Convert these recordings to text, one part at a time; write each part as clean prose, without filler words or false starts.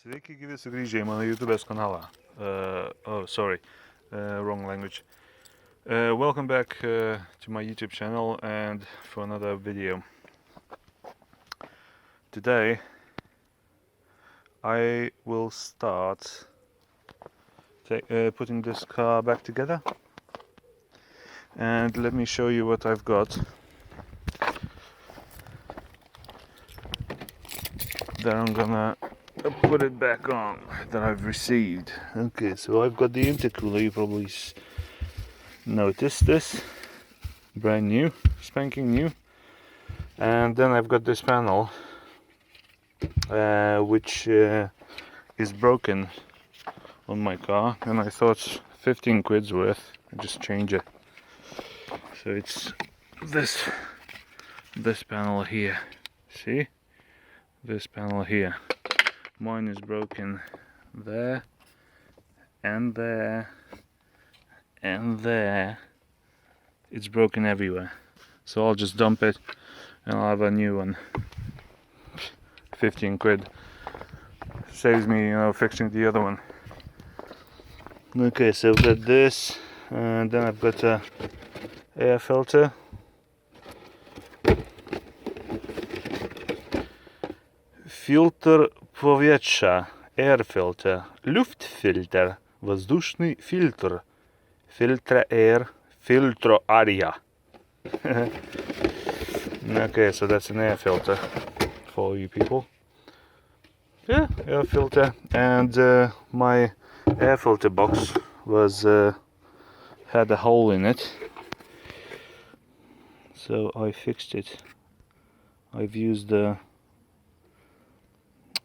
Sveiki, gyvi sugrįžę į mano YouTube kanalą. Wrong language. Welcome back to my YouTube channel and for another video. Today I will start putting this car back together, and let me show you what I've got. Then I'm gonna put it back on that I've received. Okay, so I've got the intercooler. You probably noticed this, brand new, spanking new. And then I've got this panel which is broken on my car, and I thought 15 quid's worth, I just change it. So it's this panel here. See, this panel here. Mine is broken there and there and there. It's broken everywhere, so I'll just dump it and I'll have a new one. 15 quid saves me, fixing the other one. Okay, so I've got this, and then I've got a air filter. Filtr powietrza, air filter, luftfilter, воздушный фильтр, filter air, filtro aria. Okay, so that's an air filter for you people. Yeah, air filter, and my air filter box was had a hole in it, so I fixed it. I've used the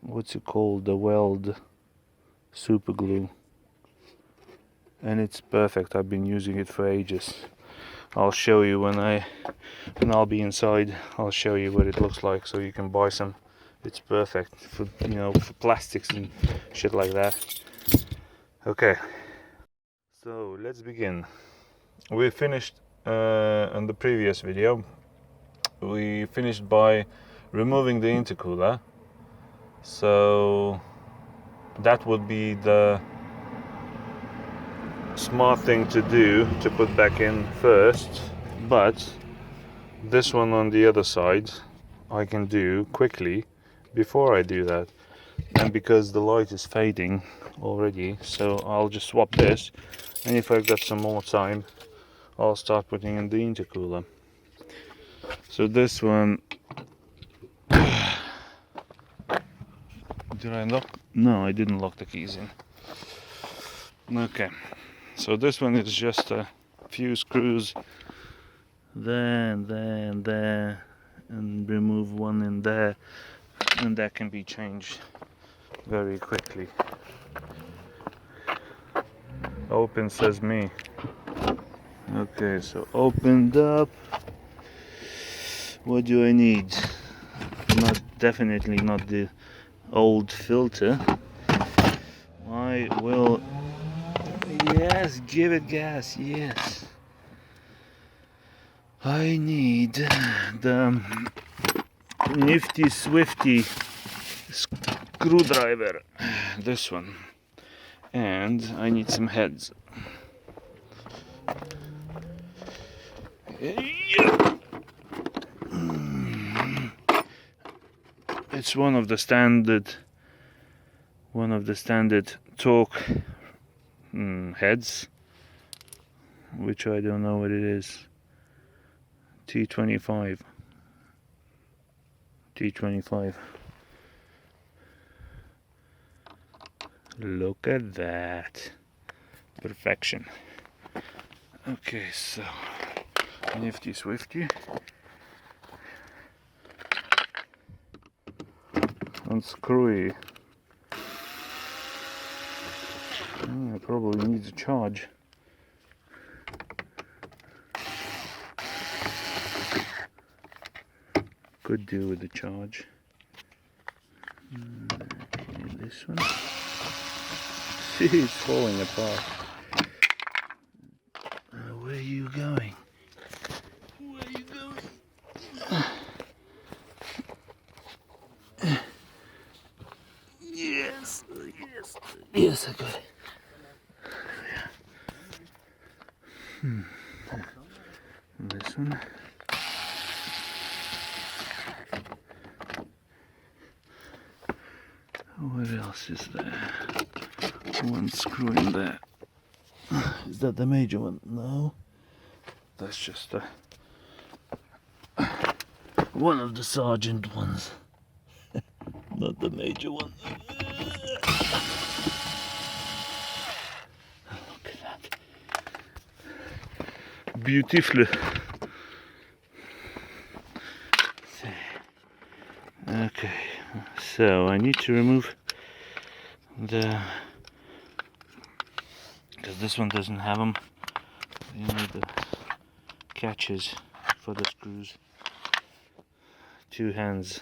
what's it called, the weld super glue, and it's perfect. I've been using it for ages. I'll show you when I'll be inside. I'll show you what it looks like, so you can buy some. It's perfect for for plastics and shit like that. Okay, so let's begin. We finished on the previous video. We finished by removing the intercooler. So that would be the smart thing to do, to put back in first, but this one on the other side I can do quickly before I do that, and because the light is fading already, so I'll just swap this, and if I've got some more time I'll start putting in the intercooler. So this one, did I lock? No, I didn't lock the keys in. Okay, so this one is just a few screws there and there and there, and remove one in there, and that can be changed very quickly. Open, says me. Okay, so opened up. What do I need? Definitely not the old filter. I will, yes, give it gas, yes. I need the nifty swifty screwdriver, this one, and I need some heads. It's one of the standard torque heads, which I don't know what it is. T25. Look at that, perfection. Okay, so nifty swifty, unscrewy. It probably needs a charge. Could do with the charge. Okay, this one. See, it's falling apart. Where are you going? Where are you going? Yeah. Yes, yes, yes, I got it. This one. What else is there? One screw in there. Is that the major one? No. That's just one of the sergeant ones. Not the major one. Look at that. Beautiful. Okay, so I need to remove the, because this one doesn't have them. You need the catches for the screws. 2 hands.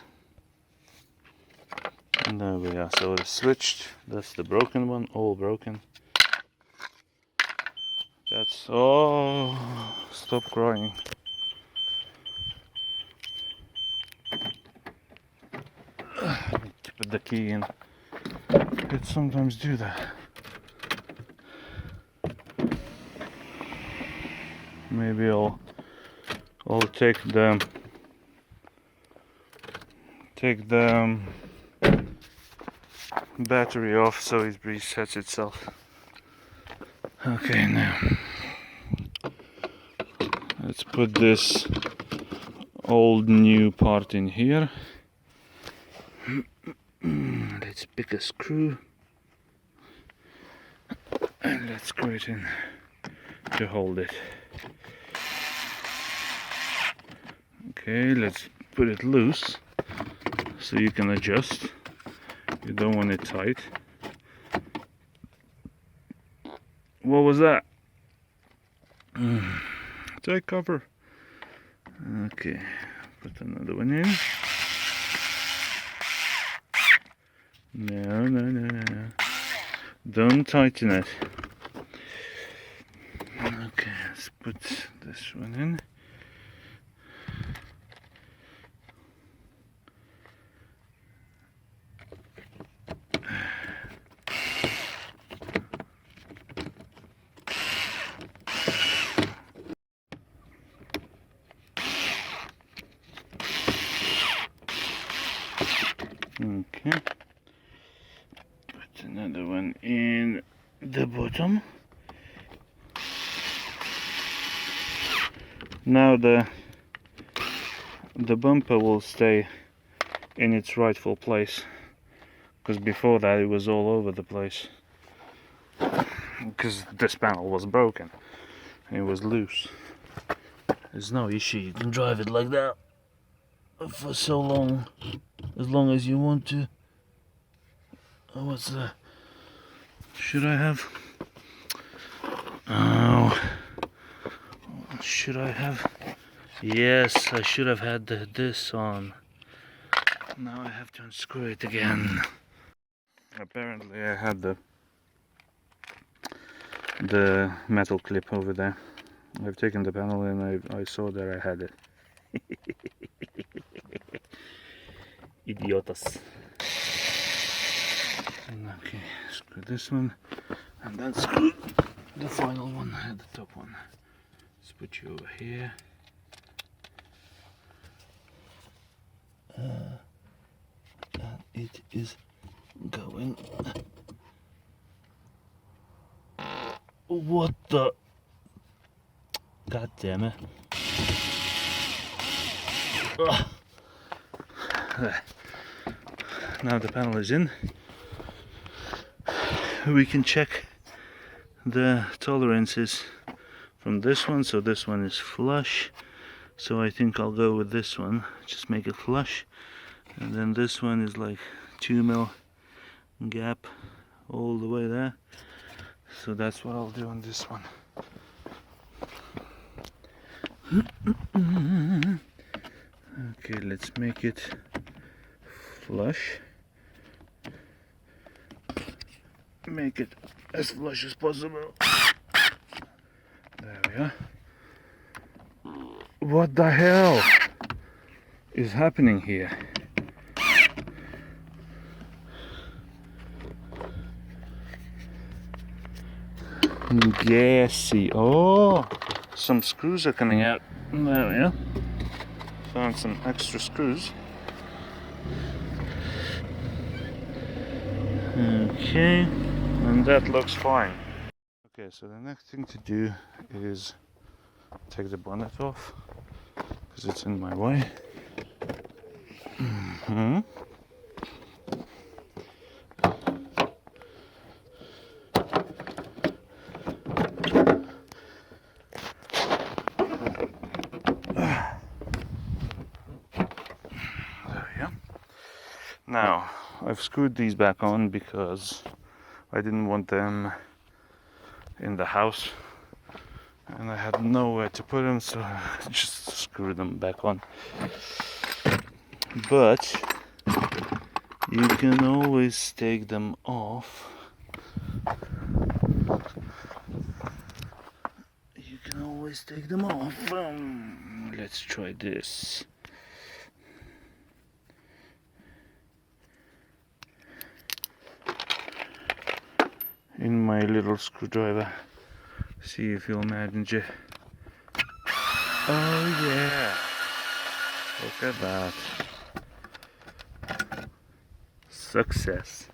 And there we are. So it's switched. That's the broken one, all broken. That's, oh, stop crying. To put the key in. It sometimes do that. Maybe I'll take the battery off so it resets itself. Okay, now let's put this old new part in here. Let's pick a screw and let's screw it in to hold it. Okay, let's put it loose so you can adjust. You don't want it tight. What was that? Tight cover. Okay, put another one in. No, no, no, no, no. Don't tighten it. Okay, let's put this one in. Okay, put another one in the bottom. Now the bumper will stay in its rightful place, because before that it was all over the place, because this panel was broken. It was loose. There's no issue, you can drive it like that for so long, as long as you want to. Oh, what's that? Should I have? Oh, should I have? Yes, I should have had this on. Now I have to unscrew it again. Apparently I had the metal clip over there. I've taken the panel and I saw that I had it. Idiotas. Okay, screw this one and then screw the final one, the top one. Let's put you over here. And it is going. What the? God damn it. Ugh. Now the panel is in. We can check the tolerances from this one. So this one is flush. So I think I'll go with this one. Just make it flush. And then this one is like 2 mil gap all the way there. So that's what I'll do on this one. Okay, let's make it flush. Make it as flush as possible. There we are. What the hell is happening here? gassy. Oh, some screws are coming out. There we are. Found some extra screws. Okay, and that looks fine. Okay, so the next thing to do is take the bonnet off because it's in my way. Now, I've screwed these back on because I didn't want them in the house and I had nowhere to put them, so I just screwed them back on. But you can always take them off. You can always take them off. Let's try this. In my little screwdriver. See if you'll manage it. Oh yeah! Look at that. Success.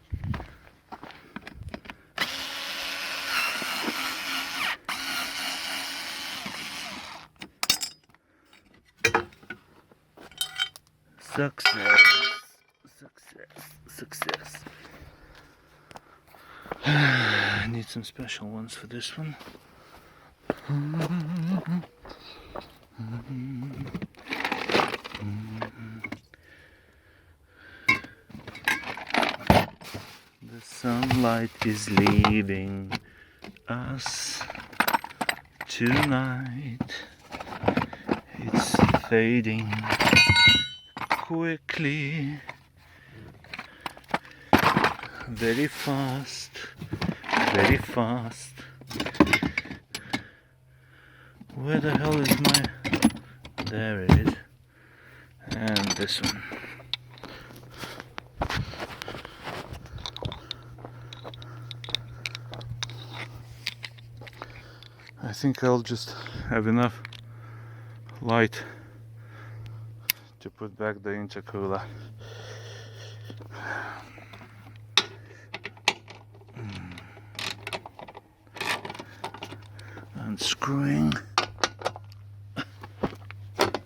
Success. Success. I need some special ones for this one. The sunlight is leaving us tonight. It's fading quickly, very fast, very fast. Where the hell is my... There it is. And this one. I think I'll just have enough light to put back the intercooler. Unscrewing.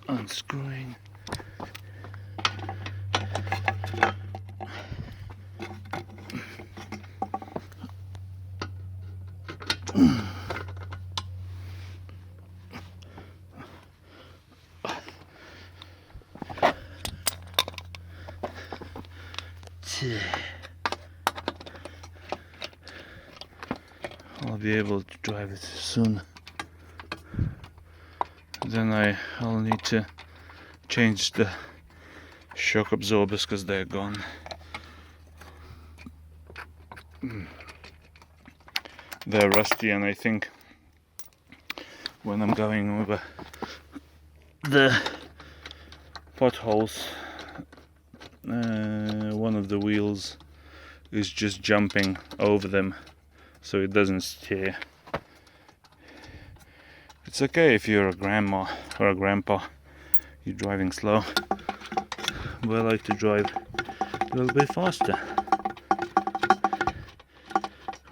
Unscrewing. I'll be able to drive it soon. Then I'll need to change the shock absorbers because they're gone. They're rusty, and I think when I'm going over the potholes, one of the wheels is just jumping over them so it doesn't steer. It's okay if you're a grandma or a grandpa, you're driving slow, but I like to drive a little bit faster.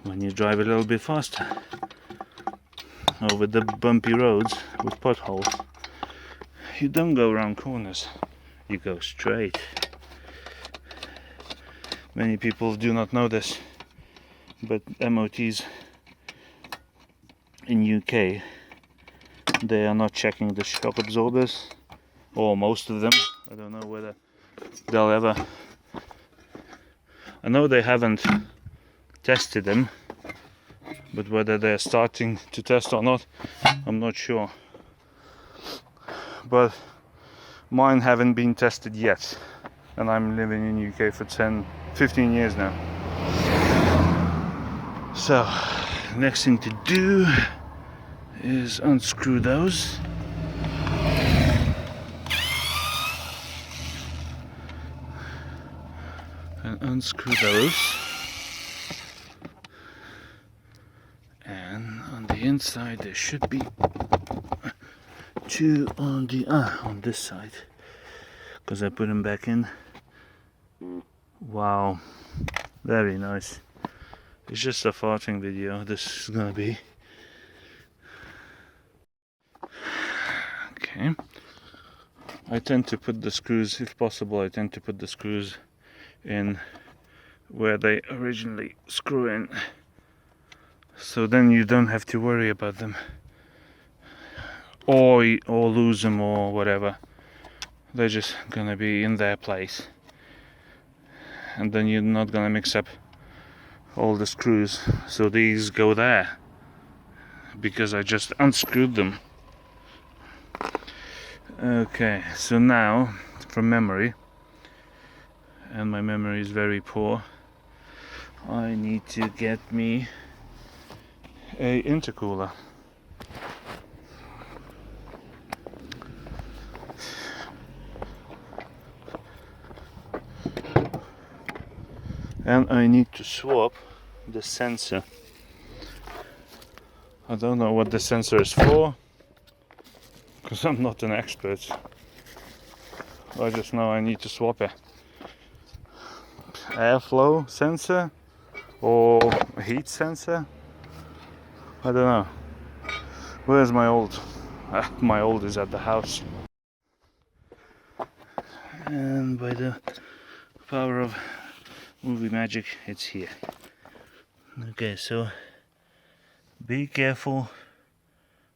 When you drive a little bit faster over the bumpy roads with potholes, you don't go around corners, you go straight. Many people do not know this, but MOTs in UK, they are not checking the shock absorbers, or most of them. I don't know whether they'll ever... I know they haven't tested them, but whether they're starting to test or not, I'm not sure. But mine haven't been tested yet, and I'm living in UK for 15 years now. So, next thing to do is unscrew those. And unscrew those. And inside there should be two on the on this side, because I put them back in. Wow, very nice. It's just a farting video, this is gonna be. Okay, I tend to put the screws, if possible, I tend to put the screws in where they originally screw in, so then you don't have to worry about them or lose them or whatever. They're just gonna be in their place, and then you're not gonna mix up all the screws. So these go there because I just unscrewed them. Okay, so now from memory, and my memory is very poor, I need to get me a intercooler. And I need to swap the sensor. I don't know what the sensor is for, because I'm not an expert. I just know I need to swap it. Airflow sensor or a heat sensor? I don't know. Where's my old? My old is at the house. And by the power of movie magic, it's here. Okay, so be careful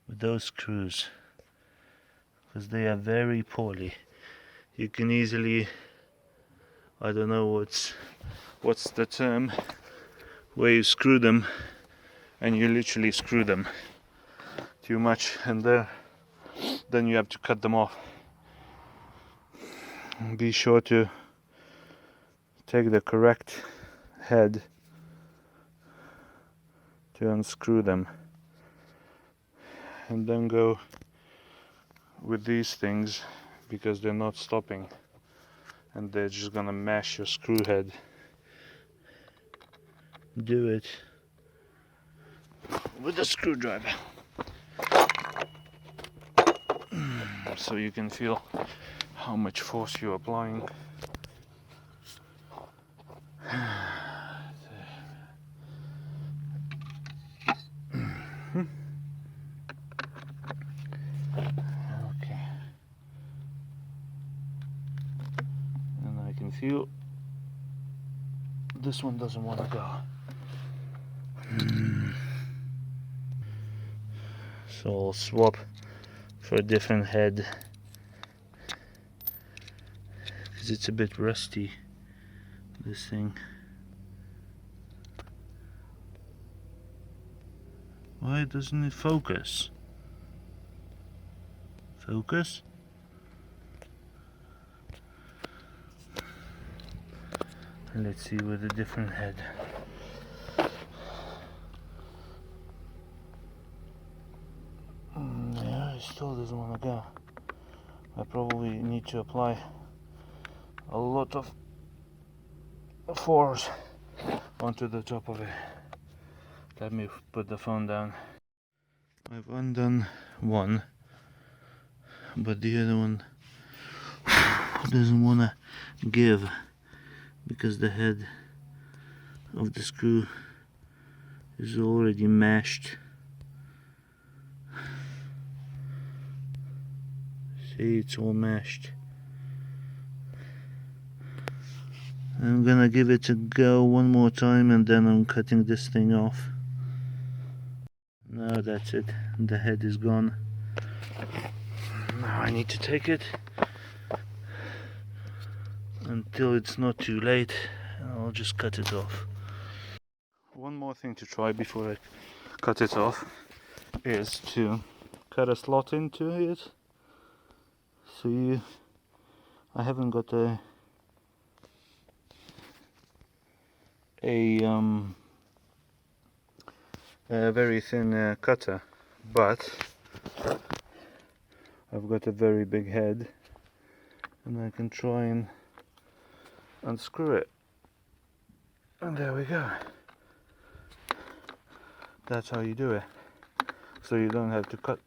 with those screws, because they are very poorly. You can easily, I don't know what's the term, where you screw them and you literally screw them too much, and then you have to cut them off. Be sure to take the correct head to unscrew them, and then go with these things, because they're not stopping and they're just gonna mash your screw head. Do it with a screwdriver so you can feel how much force you're applying. Okay, and I can feel this one doesn't want to go. So I'll swap for a different head, because it's a bit rusty, this thing. Why doesn't it focus? Focus? Let's see with a different head. Yeah, it still doesn't want to go. I probably need to apply a lot of force onto the top of it. Let me put the phone down. I've undone one, but the other one doesn't want to give, because the head of the screw is already mashed. See, it's all mashed. I'm gonna give it a go one more time, and then I'm cutting this thing off. No, that's it. The head is gone. Now I need to take it until it's not too late. I'll just cut it off. One more thing to try before I cut it off is to cut a slot into it. So I haven't got a very thin cutter, but I've got a very big head, and I can try and unscrew it, and there we go. That's how you do it. so you don't have to cut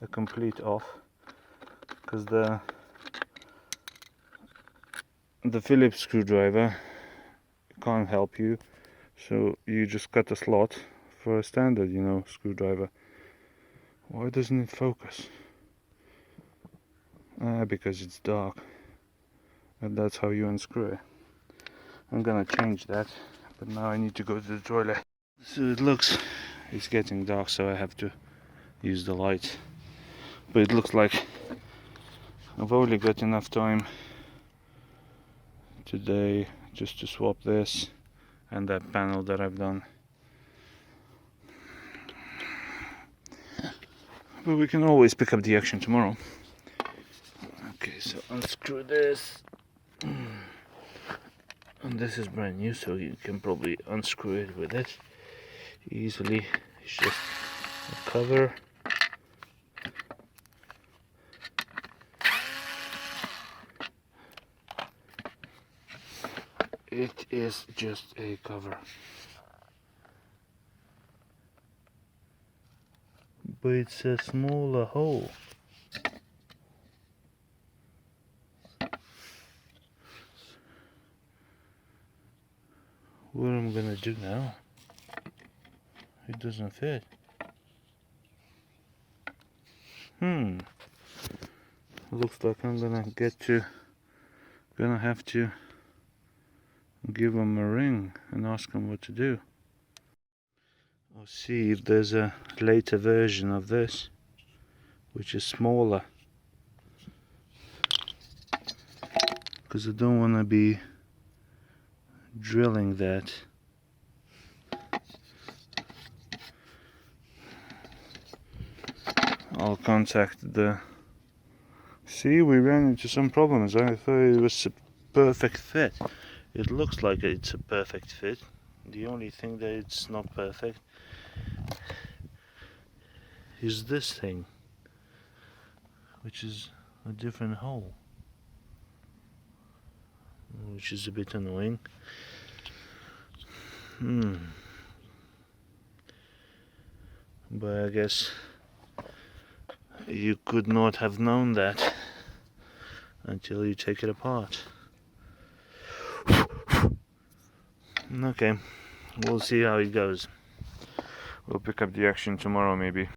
a complete off, because the Phillips screwdriver can't help you, so you just cut a slot for a standard screwdriver. Why doesn't it focus? Because it's dark, and that's how you unscrew it. I'm gonna change that, but now I need to go to the toilet. So it's getting dark, so I have to use the light, but it looks like I've only got enough time today just to swap this and that panel that I've done. But we can always pick up the action tomorrow. Okay, so unscrew this. And this is brand new, so you can probably unscrew it with it easily. It's just a cover. It is just a cover. But it's a smaller hole. What am I gonna do now? It doesn't fit. Looks like I'm gonna have to give him a ring and ask him what to do. I'll see if there's a later version of this which is smaller, because I don't want to be drilling that. I'll contact the... See, we ran into some problems. I thought it was a perfect fit. It looks like it's a perfect fit. The only thing that it's not perfect is this thing, which is a different hole, which is a bit annoying. But I guess you could not have known that until you take it apart. Okay, we'll see how it goes. We'll pick up the action tomorrow maybe.